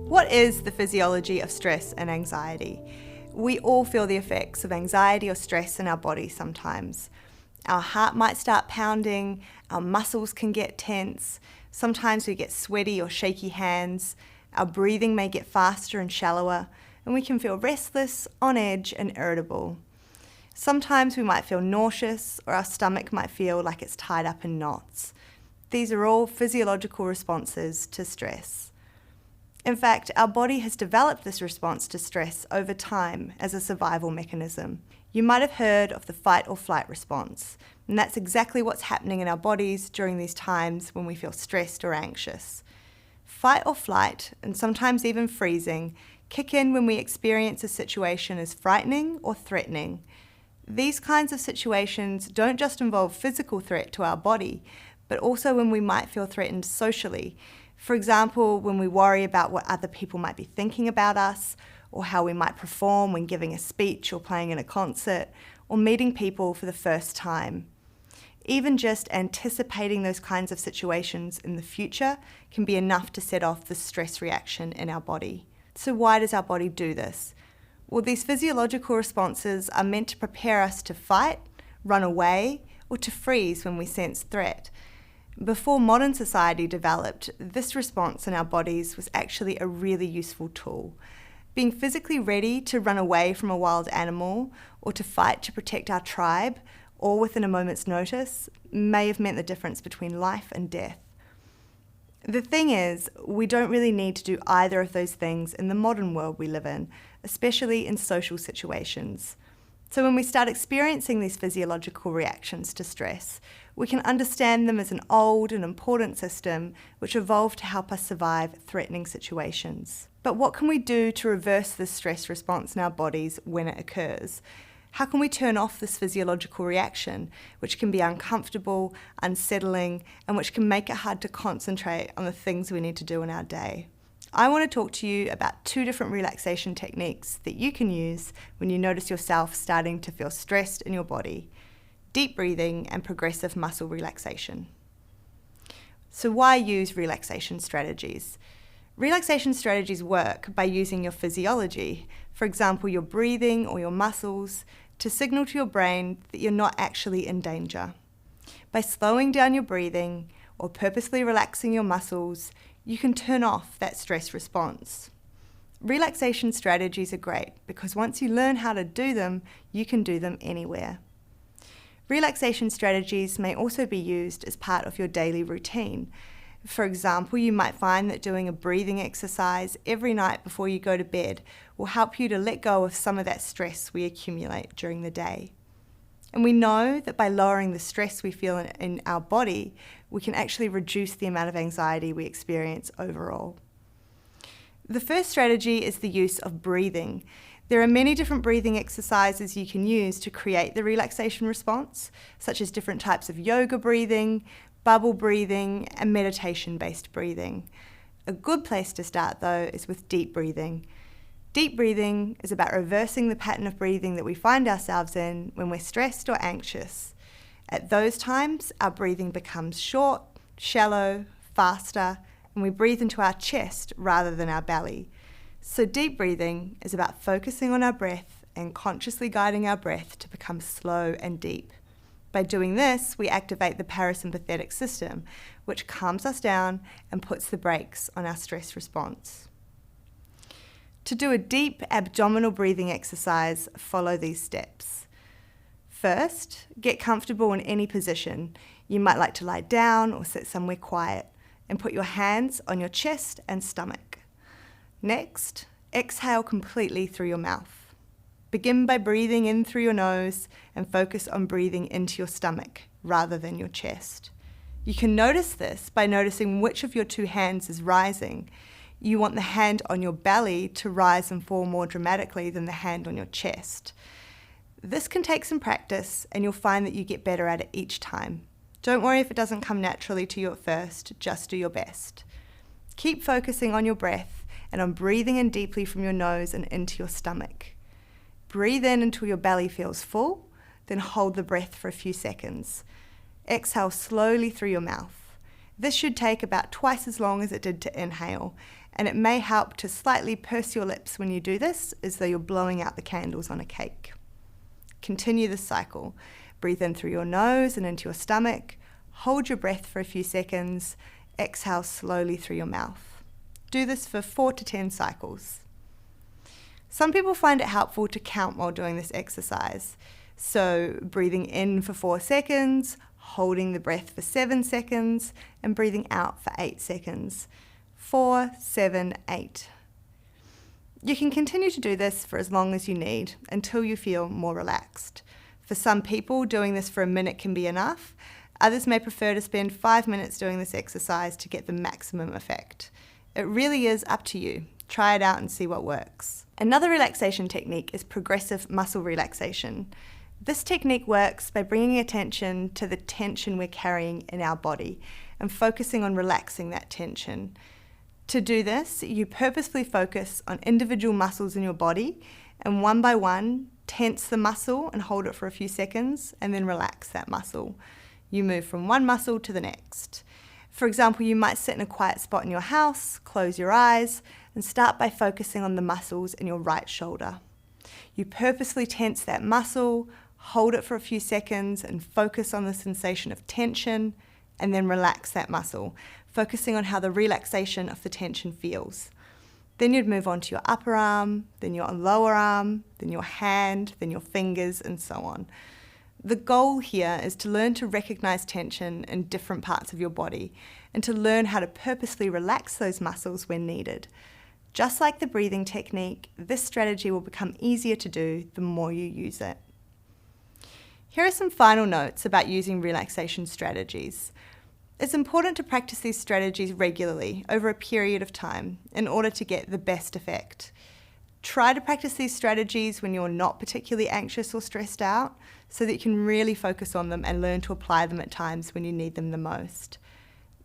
What is the physiology of stress and anxiety? We all feel the effects of anxiety or stress in our body sometimes. Our heart might start pounding, our muscles can get tense, sometimes we get sweaty or shaky hands, our breathing may get faster and shallower, and we can feel restless, on edge, and irritable. Sometimes we might feel nauseous, or our stomach might feel like it's tied up in knots. These are all physiological responses to stress. In fact, our body has developed this response to stress over time as a survival mechanism. You might have heard of the fight or flight response, and that's exactly what's happening in our bodies during these times when we feel stressed or anxious. Fight or flight, and sometimes even freezing, kick in when we experience a situation as frightening or threatening. These kinds of situations don't just involve physical threat to our body, but also when we might feel threatened socially. For example, when we worry about what other people might be thinking about us, or how we might perform when giving a speech or playing in a concert, or meeting people for the first time. Even just anticipating those kinds of situations in the future can be enough to set off the stress reaction in our body. So why does our body do this? Well, these physiological responses are meant to prepare us to fight, run away, or to freeze when we sense threat. Before modern society developed, this response in our bodies was actually a really useful tool. Being physically ready to run away from a wild animal or to fight to protect our tribe, all within a moment's notice, may have meant the difference between life and death. The thing is, we don't really need to do either of those things in the modern world we live in, especially in social situations. So when we start experiencing these physiological reactions to stress, we can understand them as an old and important system which evolved to help us survive threatening situations. But what can we do to reverse this stress response in our bodies when it occurs? How can we turn off this physiological reaction, which can be uncomfortable, unsettling, and which can make it hard to concentrate on the things we need to do in our day? I want to talk to you about 2 different relaxation techniques that you can use when you notice yourself starting to feel stressed in your body: deep breathing and progressive muscle relaxation. So why use relaxation strategies? Relaxation strategies work by using your physiology, for example your breathing or your muscles, to signal to your brain that you're not actually in danger. By slowing down your breathing or purposely relaxing your muscles, you can turn off that stress response. Relaxation strategies are great because once you learn how to do them, you can do them anywhere. Relaxation strategies may also be used as part of your daily routine. For example, you might find that doing a breathing exercise every night before you go to bed will help you to let go of some of that stress we accumulate during the day. And we know that by lowering the stress we feel in our body, we can actually reduce the amount of anxiety we experience overall. The first strategy is the use of breathing. There are many different breathing exercises you can use to create the relaxation response, such as different types of yoga breathing, bubble breathing, and meditation-based breathing. A good place to start, though, is with deep breathing. Deep breathing is about reversing the pattern of breathing that we find ourselves in when we're stressed or anxious. At those times, our breathing becomes short, shallow, faster, and we breathe into our chest rather than our belly. So deep breathing is about focusing on our breath and consciously guiding our breath to become slow and deep. By doing this, we activate the parasympathetic system, which calms us down and puts the brakes on our stress response. To do a deep abdominal breathing exercise, follow these steps. First, get comfortable in any position. You might like to lie down or sit somewhere quiet, and put your hands on your chest and stomach. Next, exhale completely through your mouth. Begin by breathing in through your nose and focus on breathing into your stomach rather than your chest. You can notice this by noticing which of your 2 hands is rising. You want the hand on your belly to rise and fall more dramatically than the hand on your chest. This can take some practice, and you'll find that you get better at it each time. Don't worry if it doesn't come naturally to you at first, just do your best. Keep focusing on your breath and on breathing in deeply from your nose and into your stomach. Breathe in until your belly feels full, then hold the breath for a few seconds. Exhale slowly through your mouth. This should take about twice as long as it did to inhale, and it may help to slightly purse your lips when you do this, as though you're blowing out the candles on a cake. Continue this cycle. Breathe in through your nose and into your stomach. Hold your breath for a few seconds. Exhale slowly through your mouth. Do this for 4 to 10 cycles. Some people find it helpful to count while doing this exercise. So breathing in for 4 seconds, holding the breath for 7 seconds, and breathing out for 8 seconds. 4, 7, 8. You can continue to do this for as long as you need until you feel more relaxed. For some people, doing this for a minute can be enough. Others may prefer to spend 5 minutes doing this exercise to get the maximum effect. It really is up to you. Try it out and see what works. Another relaxation technique is progressive muscle relaxation. This technique works by bringing attention to the tension we're carrying in our body and focusing on relaxing that tension. To do this, you purposefully focus on individual muscles in your body and one by one, tense the muscle and hold it for a few seconds and then relax that muscle. You move from one muscle to the next. For example, you might sit in a quiet spot in your house, close your eyes, and start by focusing on the muscles in your right shoulder. You purposely tense that muscle, hold it for a few seconds, and focus on the sensation of tension, and then relax that muscle, focusing on how the relaxation of the tension feels. Then you'd move on to your upper arm, then your lower arm, then your hand, then your fingers, and so on. The goal here is to learn to recognize tension in different parts of your body and to learn how to purposely relax those muscles when needed. Just like the breathing technique, this strategy will become easier to do the more you use it. Here are some final notes about using relaxation strategies. It's important to practice these strategies regularly over a period of time in order to get the best effect. Try to practice these strategies when you're not particularly anxious or stressed out so that you can really focus on them and learn to apply them at times when you need them the most.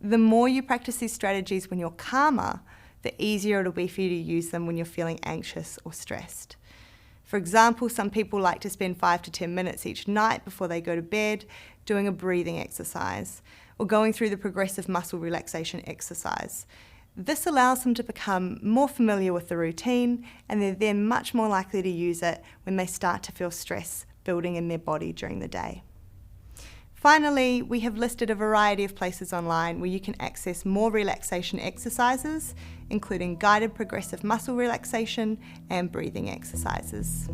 The more you practice these strategies when you're calmer, the easier it'll be for you to use them when you're feeling anxious or stressed. For example, some people like to spend 5 to 10 minutes each night before they go to bed doing a breathing exercise or going through the progressive muscle relaxation exercise. This allows them to become more familiar with the routine, and they're then much more likely to use it when they start to feel stress building in their body during the day. Finally, we have listed a variety of places online where you can access more relaxation exercises, including guided progressive muscle relaxation and breathing exercises.